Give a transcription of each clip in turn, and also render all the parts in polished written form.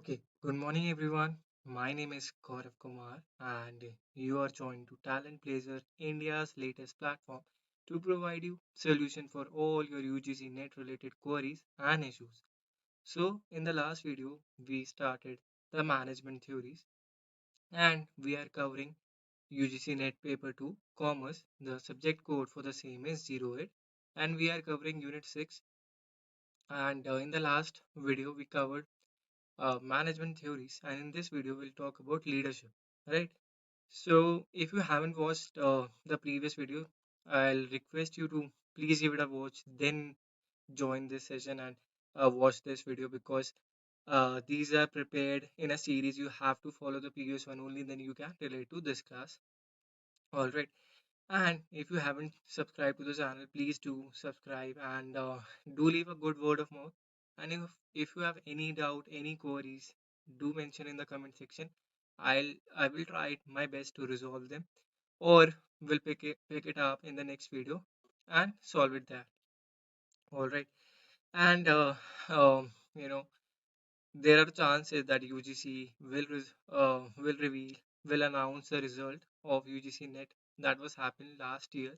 Okay, good morning everyone. My name is Gaurav Kumar and you are joined to TalentBlazer, India's latest platform to provide you solution for all your UGC net related queries and issues. So, in the last video, we started the management theories and we are covering UGC net paper 2 commerce. The subject code for the same is 08 and we are covering unit 6 and in the last video we covered management theories, and in this video, we'll talk about leadership, right? So, if you haven't watched the previous video, I'll request you to please give it a watch, then join this session and watch this video because these are prepared in a series. You have to follow the previous one only, then you can relate to this class. All right. And if you haven't subscribed to the channel, please do subscribe and do leave a good word of mouth. And if you have any doubt, any queries, do mention in the comment section. I will try my best to resolve them, or we'll pick it up in the next video and solve it there. All right. And you know there are chances that UGC will reveal will announce the result of UGC NET that was happened last year,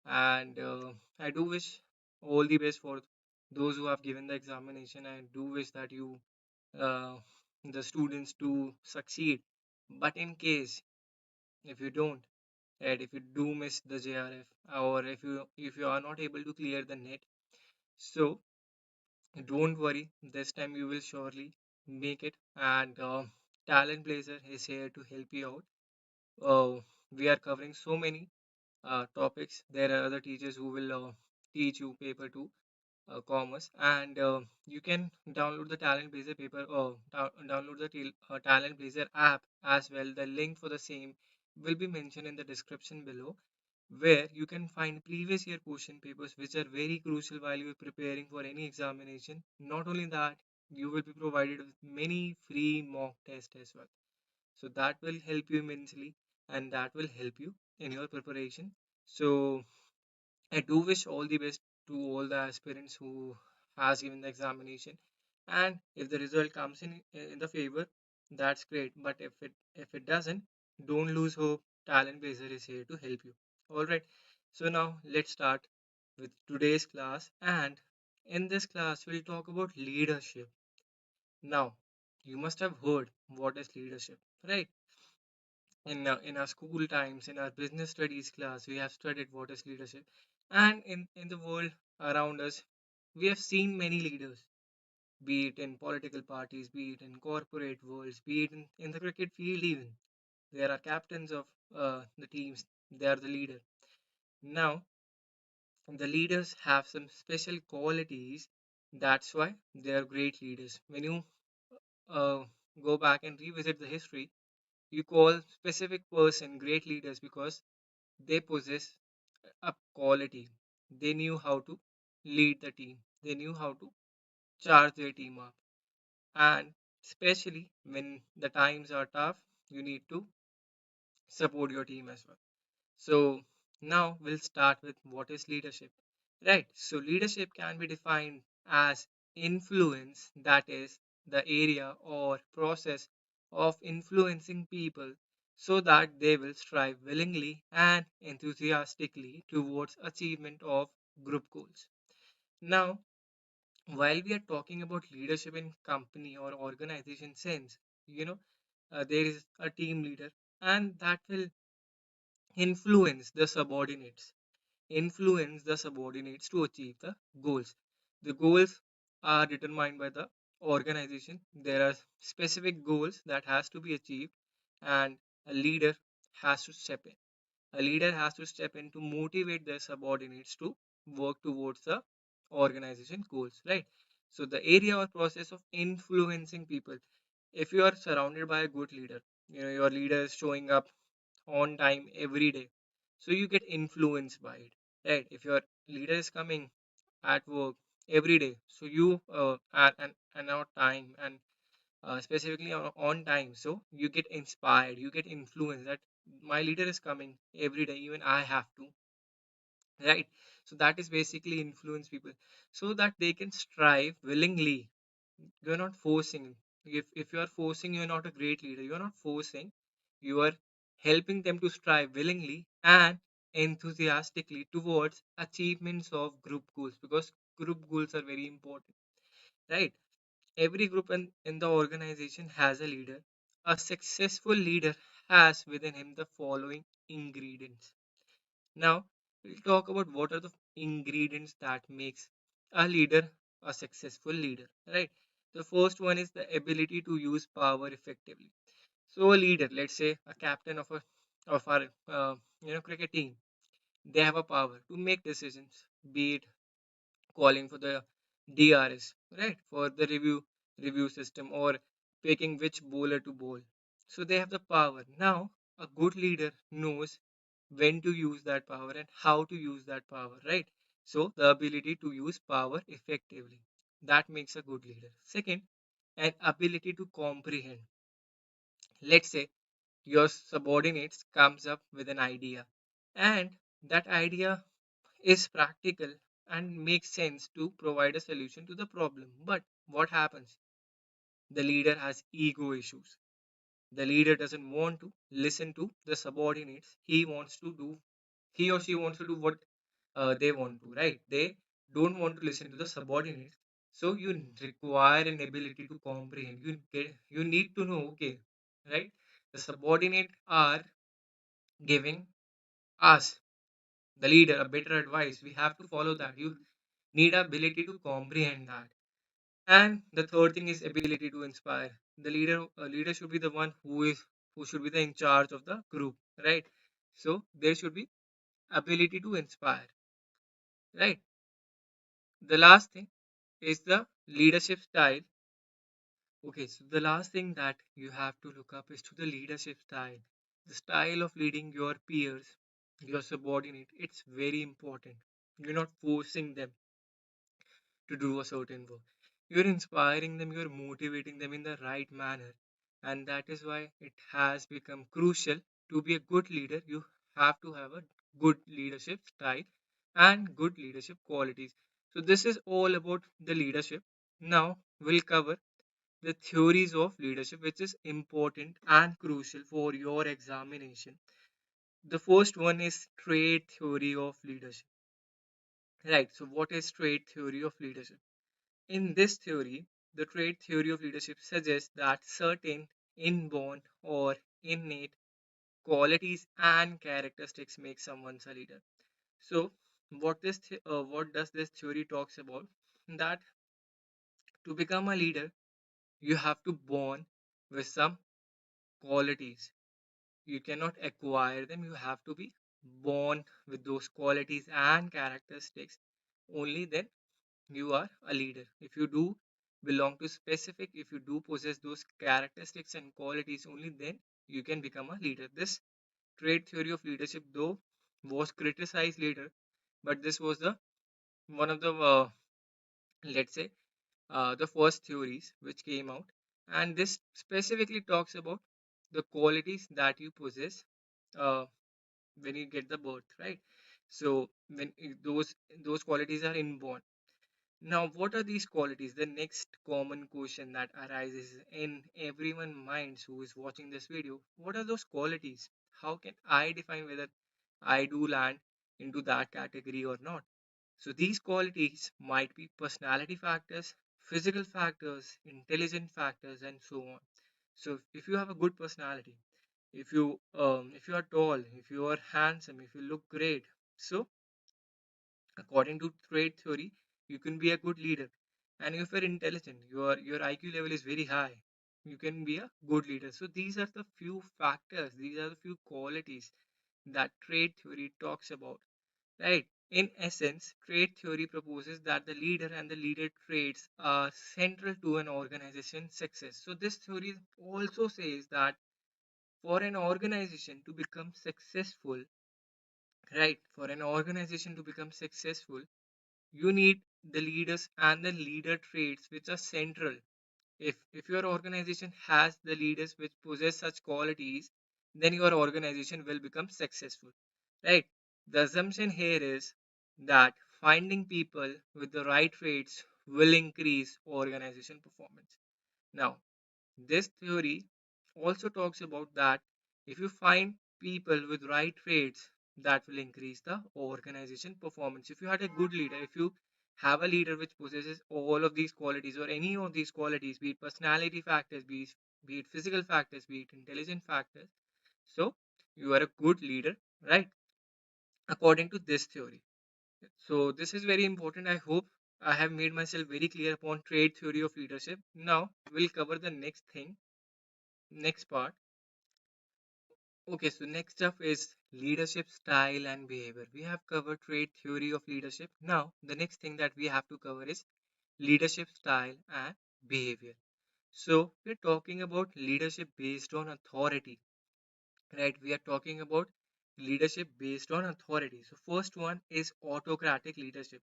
and I do wish all the best for those who have given the examination. I do wish that uh, the students do succeed, but in case if you don't, and if you do miss the JRF, or if you are not able to clear the net, so don't worry, this time you will surely make it, and TalentBlazer is here to help you out. We are covering so many topics. There are other teachers who will teach you paper 2 commerce, and you can download the TalentBlazer download the TalentBlazer app as well. The link for the same will be mentioned in the description below, where you can find previous year question papers which are very crucial while you are preparing for any examination. Not only that, you will be provided with many free mock tests as well. So that will help you immensely and that will help you in your preparation. So I do wish all the best to all the aspirants who has given the examination. And if the result comes in the favor, that's great. But if it doesn't, don't lose hope. TalentBlazer is here to help you. All right. So now let's start with today's class. And in this class, we'll talk about leadership. Now, you must have heard what is leadership, right? In our school times, in our business studies class, we have studied what is leadership, and in the world around us, we have seen many leaders, be it in political parties, be it in corporate worlds, be it in the cricket field. Even there are captains of the teams, they are the leader. Now the leaders have some special qualities, that's why they are great leaders. When you uh, go back and revisit the history, you call specific person great leaders because they possess a quality. They knew how to lead the team. They knew how to charge their team up. And especially when the times are tough, you need to support your team as well. So now we'll start with what is leadership. Right. So leadership can be defined as influence, that is the area or process of influencing people so that they will strive willingly and enthusiastically towards achievement of group goals. Now, while we are talking about leadership in company or organization sense, there is a team leader and that will influence the subordinates to achieve the goals. The goals are determined by the organization. There are specific goals that has to be achieved, and a leader has to step in. A leader has to step in to motivate their subordinates to work towards the organization goals, right? So the area or process of influencing people. If you are surrounded by a good leader, your leader is showing up on time every day, so you get influenced by it, right? If your leader is coming at work every day, so you and on time and specifically on time, so you get inspired, you get influenced that my leader is coming every day, even I have to, right? So that is basically influence people so that they can strive willingly. You're not forcing, If you are forcing, you're not a great leader. You're not forcing, you are helping them to strive willingly and enthusiastically towards achievements of group goals, because group goals are very important, right? Every group in the organization has a leader. A successful leader has within him the following ingredients. Now, we'll talk about what are the ingredients that makes a leader a successful leader, right? The first one is the ability to use power effectively. So, a leader, let's say a captain of our cricket team, they have a power to make decisions, be it calling for the DRS, right, for the review system, or picking which bowler to bowl. So they have the power. Now, a good leader knows when to use that power and how to use that power, right? So the ability to use power effectively, that makes a good leader. Second, an ability to comprehend. Let's say your subordinates comes up with an idea, and that idea is practical and makes sense to provide a solution to the problem. But what happens? The leader has ego issues. The leader doesn't want to listen to the subordinates. He or she wants to do what they want to, right? They don't want to listen to the subordinates. So you require an ability to comprehend. You need to know, okay, right? The subordinate are giving us, the leader, a better advice. We have to follow that. You need ability to comprehend that. And the third thing is ability to inspire. The leader should be the one who should be the in charge of the group, right? So there should be ability to inspire, right? The last thing is the leadership style. Okay, so the last thing that you have to look up is to the leadership style. The style of leading your peers, your subordinate, it's very important. You're not forcing them to do a certain work. You're inspiring them, you're motivating them in the right manner. And that is why it has become crucial to be a good leader. You have to have a good leadership style and good leadership qualities. So, this is all about the leadership. Now, we'll cover the theories of leadership, which is important and crucial for your examination. The first one is trait theory of leadership. Right. So, what is trait theory of leadership? In this theory, the trait theory of leadership suggests that certain inborn or innate qualities and characteristics make someone a leader. So, what does this theory talks about? That to become a leader, you have to born with some qualities. You cannot acquire them. You have to be born with those qualities and characteristics. Only then you are a leader. If you do belong to specific, if you do possess those characteristics and qualities, only then you can become a leader. This trait theory of leadership, though, was criticized later, but this was the one of the let's say the first theories which came out, and this specifically talks about the qualities that you possess uh, when you get the birth, right? So when those qualities are inborn. Now, what are these qualities? The next common question that arises in everyone's minds who is watching this video. What are those qualities? How can I define whether I do land into that category or not? So these qualities might be personality factors, physical factors, intelligent factors, and so on. So if you have a good personality, if you are tall, if you are handsome, if you look great, so according to trade theory, you can be a good leader. And if you're intelligent, your IQ level is very high, you can be a good leader. So these are the few factors, these are the few qualities that trade theory talks about, right? In essence, trade theory proposes that the leader and the leader traits are central to an organization's success. So this theory also says that for an organization to become successful, right? For an organization to become successful, you need the leaders and the leader traits which are central. If your organization has the leaders which possess such qualities, then your organization will become successful, right? The assumption here is that finding people with the right traits will increase organization performance. Now, This theory also talks about that if you find people with right traits, that will increase the organization performance. If you had a good leader, if you have a leader which possesses all of these qualities or any of these qualities, be it personality factors, be it physical factors, be it intelligent factors, so you are a good leader, right? According to this theory. So this is very important. I hope I have made myself very clear upon trait theory of leadership. Now we'll cover the next thing, next part. Okay, so next up is leadership style and behavior. We have covered trait theory of leadership. Now the next thing that we have to cover is leadership style and behavior. So we're talking about leadership based on authority, right? We are talking about leadership based on authority. So first one is autocratic leadership,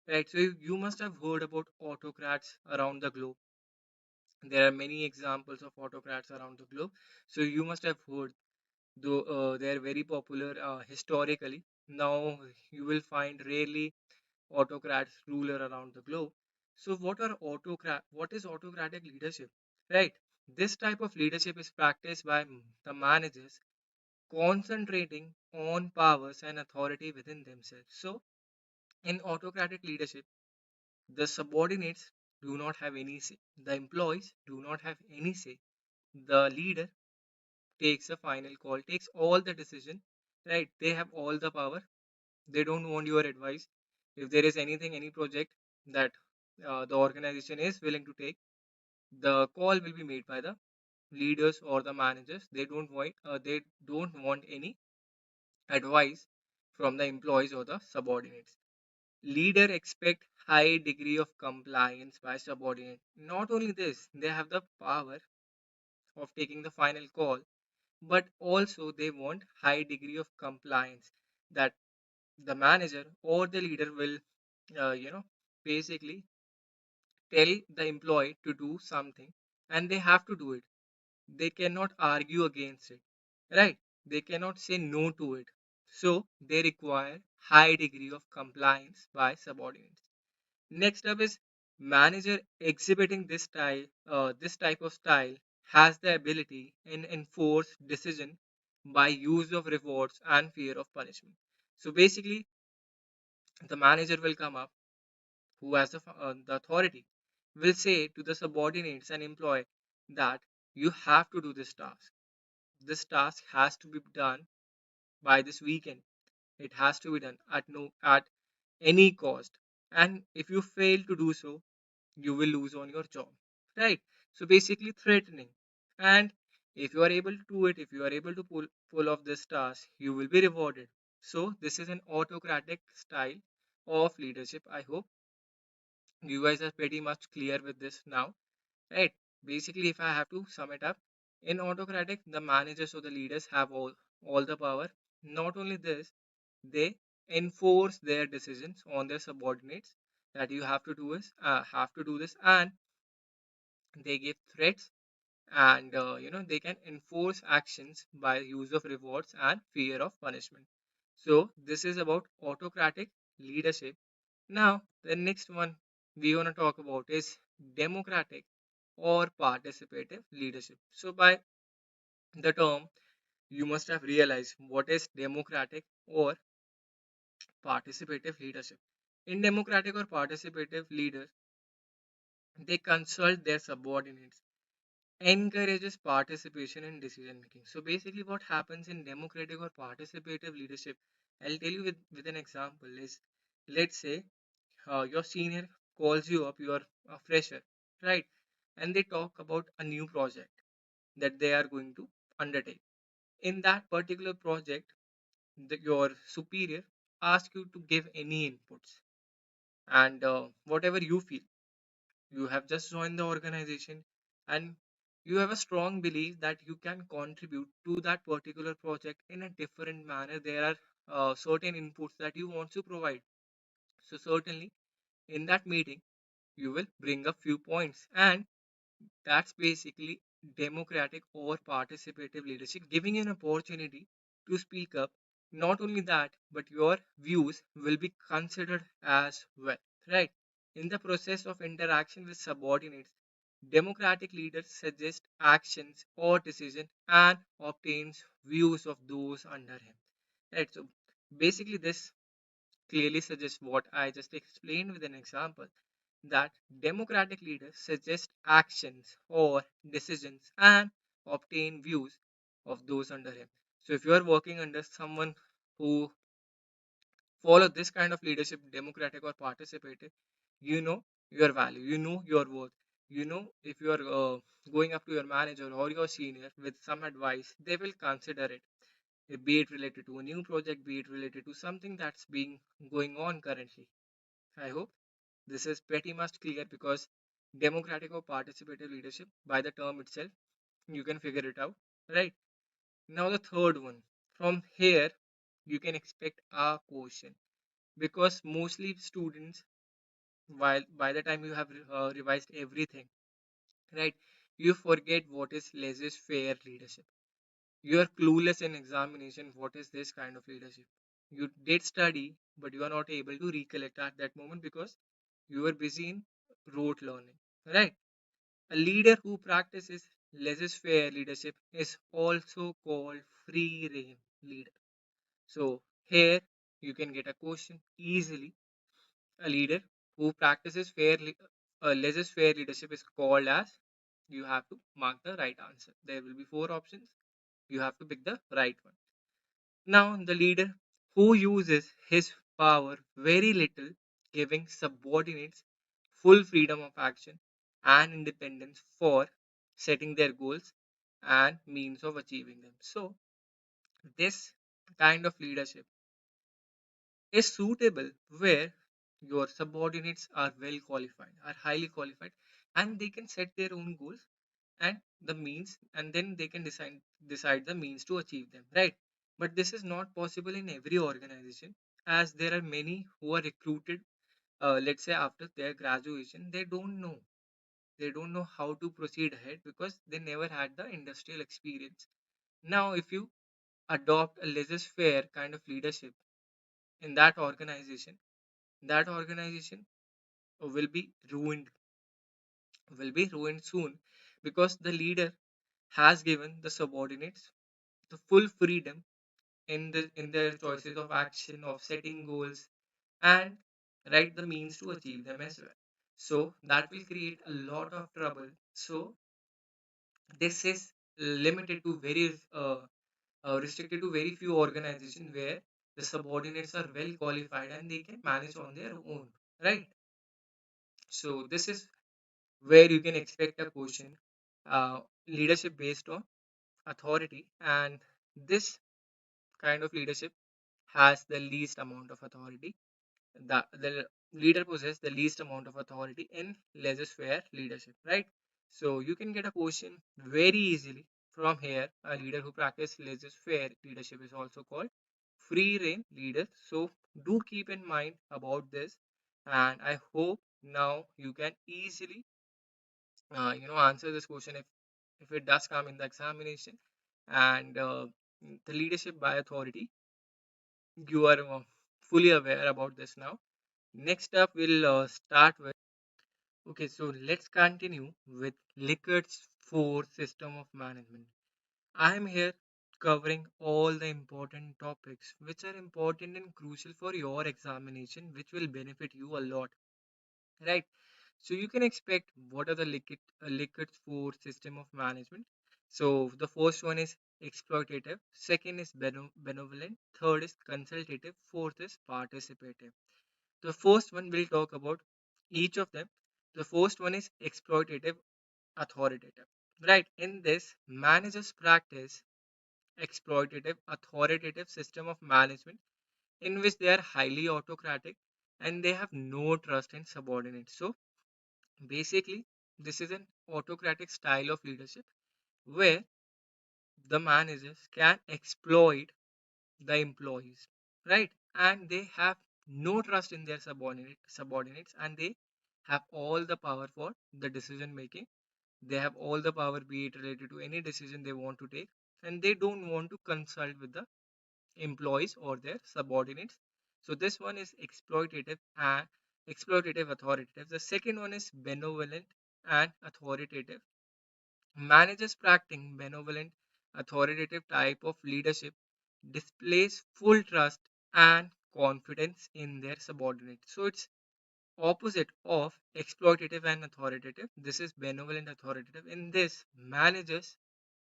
right? So you must have heard about autocrats around the globe. There are many examples of autocrats around the globe. So you must have heard, though they are very popular historically. Now you will find rarely autocrats ruler around the globe. So what is autocratic leadership? Right. This type of leadership is practiced by the managers concentrating on powers and authority within themselves. So in autocratic leadership, the subordinates do not have any say. The employees do not have any say. The leader takes a final call, takes all the decision, right? They have all the power. They don't want your advice. If there is anything, any project that the organization is willing to take, the call will be made by the leaders or the managers. They don't want any advice from the employees or the subordinates. Leader expect high degree of compliance by subordinate. Not only this, they have the power of taking the final call, but also they want high degree of compliance that the manager or the leader will basically tell the employee to do something and they have to do it. They cannot argue against it, right? They cannot say no to it. So they require high degree of compliance by subordinates. Next up is manager exhibiting this type of style has the ability in enforce decision by use of rewards and fear of punishment. So basically, the manager will come up, who has the authority, will say to the subordinates and employee that you have to do this task. This task has to be done by this weekend. It has to be done at any cost. And if you fail to do so, you will lose on your job, right? So basically threatening. And if you are able to do it, if you are able to pull off this task, you will be rewarded. So this is an autocratic style of leadership. I hope you guys are pretty much clear with this now, right? Basically, if I have to sum it up, in autocratic, the managers or the leaders have all the power. Not only this, they enforce their decisions on their subordinates that you have to do is have to do this, and they give threats, and they can enforce actions by use of rewards and fear of punishment. So this is about autocratic leadership. Now the next one we want to talk about is democratic or participative leadership. So by the term, you must have realized what is democratic or participative leadership. In democratic or participative leaders, they consult their subordinates, encourages participation in decision making. So basically, what happens in democratic or participative leadership, I'll tell you with an example is, let's say your senior calls you up, you're a fresher, right? And they talk about a new project that they are going to undertake. In that particular project, your superior asks you to give any inputs, and whatever you feel. You have just joined the organization and you have a strong belief that you can contribute to that particular project in a different manner. There are certain inputs that you want to provide. So, certainly, in that meeting, you will bring up few points, and that's basically democratic or participative leadership, giving you an opportunity to speak up. Not only that, but your views will be considered as well, right? In the process of interaction with subordinates, Democratic leaders suggest actions or decision and obtains views of those under him. Right. So basically, this clearly suggests what I just explained with an example, that democratic leaders suggest actions or decisions and obtain views of those under him. So if you are working under someone who follow this kind of leadership, democratic or participative, you know your value, you know your worth, you know if you are going up to your manager or your senior with some advice, they will consider it, be it related to a new project, be it related to something that's being going on currently. I hope this is pretty much clear, because democratic or participative leadership, by the term itself, you can figure it out, right? Now, the third one. From here, you can expect a question, because mostly students, while by the time you have revised everything, right, you forget what is laissez-faire leadership. You are clueless in examination. What is this kind of leadership? You did study, but you are not able to recollect at that moment because you are busy in rote learning, right? A leader who practices laissez-faire leadership is also called free rein leader. So here you can get a question easily. A leader who practices laissez-faire leadership is called as. You have to mark the right answer. There will be four options. You have to pick the right one. Now, the leader who uses his power very little, giving subordinates full freedom of action and independence for setting their goals and means of achieving them. So, this kind of leadership is suitable where your subordinates are well qualified, are highly qualified, and they can set their own goals and the means, and then they can decide the means to achieve them, right? But this is not possible in every organization, as there are many who are recruited, let's say after their graduation, they don't know how to proceed ahead because they never had the industrial experience. Now if you adopt a laissez-faire kind of leadership in that organization will be ruined soon, because the leader has given the subordinates the full freedom in their choices of action, of setting goals, and right the means to achieve them as well. So that will create a lot of trouble. So this is limited to very restricted to very few organizations where the subordinates are well qualified and they can manage on their own, right? So this is where you can expect a question, leadership based on authority, and this kind of leadership has the least amount of authority. The leader possesses the least amount of authority in laissez-faire leadership, right? So you can get a question very easily from here. A leader who practices laissez-faire leadership is also called free rein leader. So do keep in mind about this, and I hope now you can easily answer this question if it does come in the examination. And the leadership by authority, you are fully aware about this now. Next up, we'll start with. Okay, so let's continue with Likkert's four system of management. I am here covering all the important topics which are important and crucial for your examination, which will benefit you a lot, right? So you can expect what are the Likkert's four system of management. So the first one is exploitative, second is benevolent, third is consultative, fourth is participative. The first one we'll talk about each of them. The first one is exploitative authoritative. Right. In this, managers practice exploitative authoritative system of management in which they are highly autocratic and they have no trust in subordinates. So basically, this is an autocratic style of leadership where the managers can exploit the employees, right? And they have no trust in their subordinates, and they have all the power for the decision making. They have all the power, be it related to any decision they want to take, and they don't want to consult with the employees or their subordinates. So this one is exploitative and exploitative authoritative. The second one is benevolent. and authoritative. Managers practicing benevolent, authoritative type of leadership displays full trust and confidence in their subordinates. So it's opposite of exploitative and authoritative. This is benevolent authoritative. In this, managers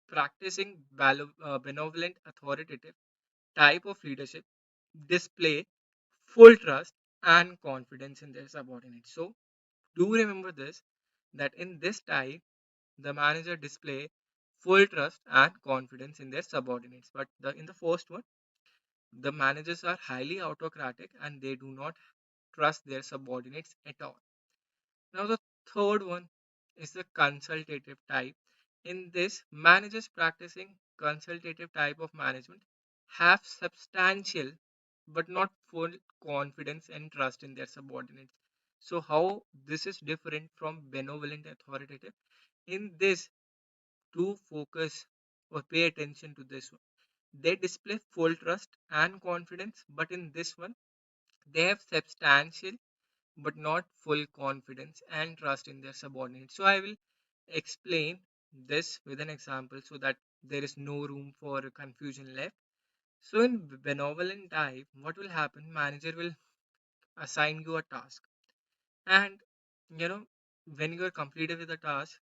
practicing benevolent authoritative type of leadership display full trust and confidence in their subordinates. So do remember this, that in this type the manager display full trust and confidence in their subordinates. But in the first one, the managers are highly autocratic and they do not trust their subordinates at all. Now, the third one is the consultative type. In this, managers practicing consultative type of management have substantial but not full confidence and trust in their subordinates. So, how this is different from benevolent authoritative? In this, do focus or pay attention to this one. They display full trust and confidence, but in this one, they have substantial but not full confidence and trust in their subordinates. So I will explain this with an example so that there is no room for confusion left. So in benevolent type, what will happen? Manager will assign you a task, and you know when you are completed with the task,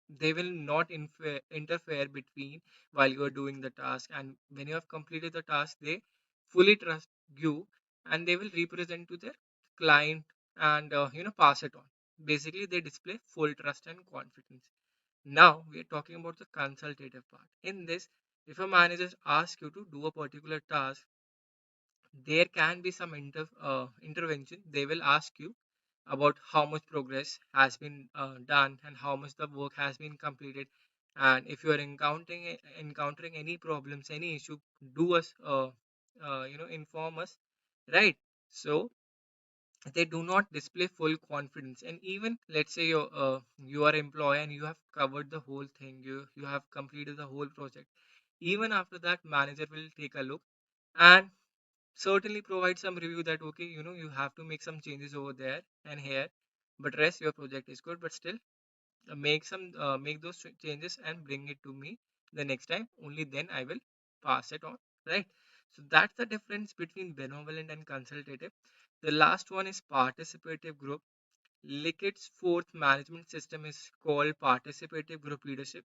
they will not interfere between while you are doing the task. And when you have completed the task, they fully trust you, and they will represent to their client and pass it on. Basically, they display full trust and confidence. Now we are talking about the consultative part. In this, if a manager asks you to do a particular task, there can be some intervention. They will ask you about how much progress has been done and how much the work has been completed. And if you are encountering any problems, any issue, do us inform us, right? So they do not display full confidence. And even let's say you are employee and you have covered the whole thing, you have completed the whole project. Even after that, manager will take a look and certainly provide some review that okay, you have to make some changes over there and here, but rest your project is good. But still, make those changes and bring it to me the next time. Only then I will pass it on, right? So that's the difference between benevolent and consultative. The last one is participative group. Lickit's fourth management system is called participative group leadership.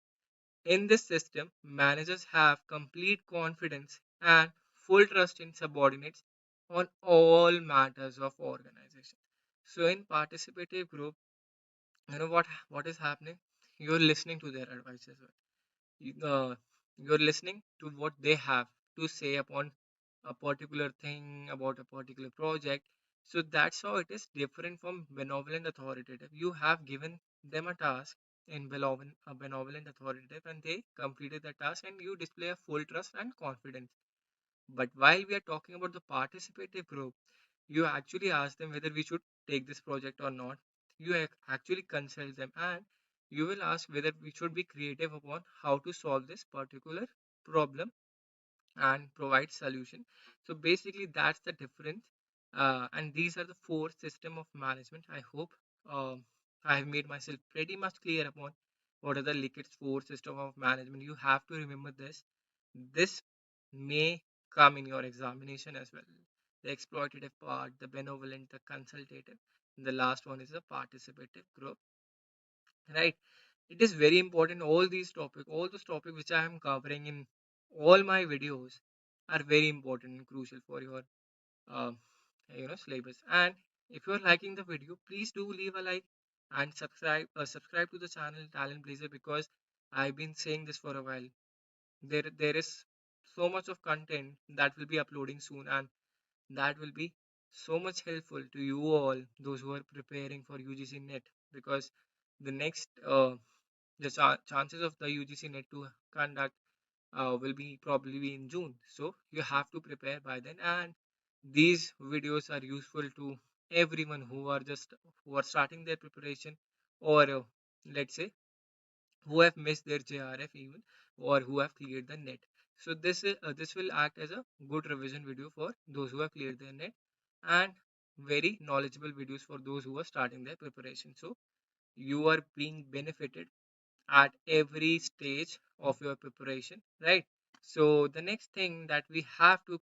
In this system, managers have complete confidence and full trust in subordinates on all matters of organization. So in participative group, what is happening? You're listening to their advice as well. You're listening to what they have to say upon a particular thing about a particular project. So that's how it is different from benevolent authoritative. You have given them a task in benevolent authoritative, and they completed the task, and you display a full trust and confidence. But while we are talking about the participative group, you actually ask them whether we should take this project or not. You actually consult them, and you will ask whether we should be creative upon how to solve this particular problem and provide solution. So basically, that's the difference. And these are the four system of management. I hope I have made myself pretty much clear upon what are the Lickit's four system of management. You have to remember this. This may come in your examination as well. The exploitative part, the benevolent, the consultative. And the last one is the participative group. Right? It is very important. All those topics which I am covering in all my videos are very important and crucial for your uh, syllabus. And if you are liking the video, please do leave a like and subscribe to the channel Talent Blazer, because I've been saying this for a while. There is so much of content that will be uploading soon, and that will be so much helpful to you all, those who are preparing for UGC NET, because the next chances of the UGC NET to conduct will be probably in June. So you have to prepare by then, and these videos are useful to everyone who are starting their preparation, or let's say who have missed their JRF even, or who have cleared the net. So this will act as a good revision video for those who have cleared their net, and very knowledgeable videos for those who are starting their preparation. So you are being benefited at every stage of your preparation, right? So the next thing that we have to